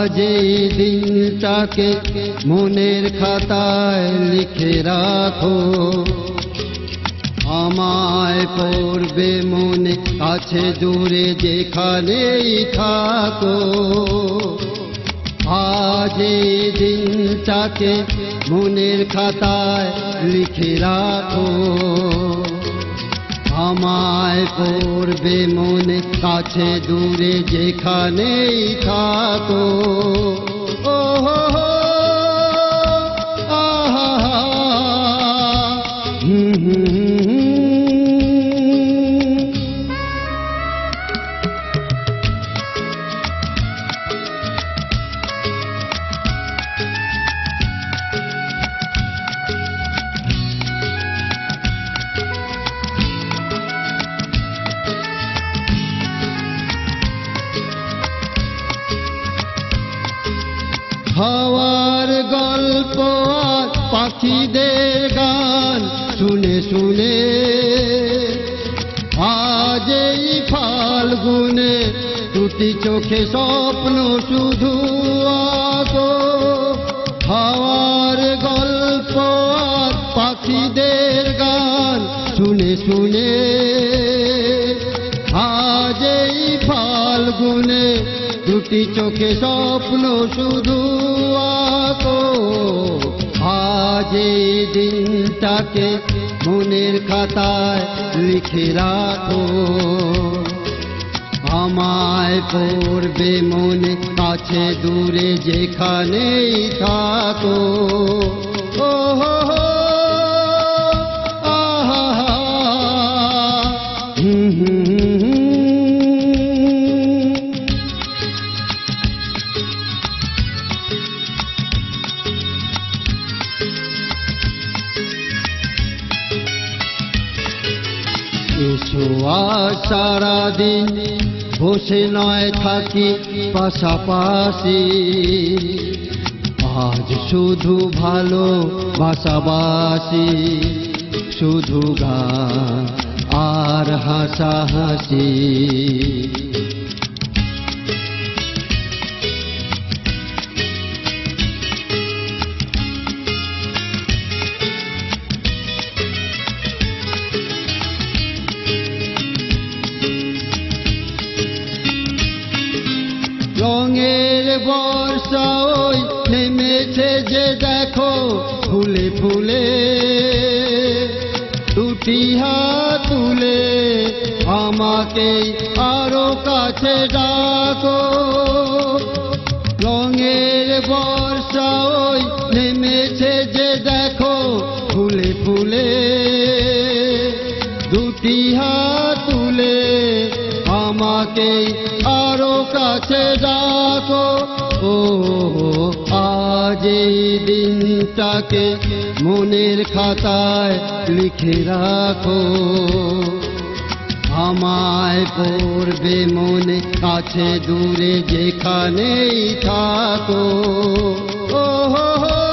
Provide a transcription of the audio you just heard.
আজ এই দিনটাকে মনের খাতায় লিখে রাখো, আমায় পড়বে মনে কাছে দূরে যেখানেই থাকো। আজ এই দিনটাকে মনের খাতায় লিখে রাখো, আমায় পড়বে মনে কাছে দূরে যেখানেই থাকো। ও হো হো, আহা হা, হাওয়ার গল্প আর পাখিদের গান শুনে শুনে আজ এই ফাল্গুনে দুটি চোখে স্বপ্ন শুধু আঁকো। হাওয়ার গল্প আর পাখিদের গান শুনে শুনে আজ এই ফাল্গুনে দুটি চোখে স্বপ্ন শুধু আঁকো। আজ এই দিনটাকে মনের খাতায় লিখে রাখো, আমায় পড়বে মনে কাছে দূরে যেখানেই থাকো। ও হো হো, আহা হা, এসো আজ সারাদিন বসে নয় থাকি পাশাপাশি, আজ শুধু ভালো বাসাবাসি, শুধু গান আর হাসাহাসি। রঙের বর্ষা ওই নেমেছে যে দেখো ফুলে ফুলে, দুটি হাত তুলে আমাকে আরো কাছে ডাকো। রঙের বর্ষা ওই নেমেছে যে দেখো ফুলে ফুলে, দুটি হাত তুলে আমাকে আরো কাছে ডাকো। ও আজ এই দিনটাকে মনের খাতায় লিখে রাখো, আমায় পড়বে মনে কাছে দূরে যেখানেই থাকো। ও হো হো।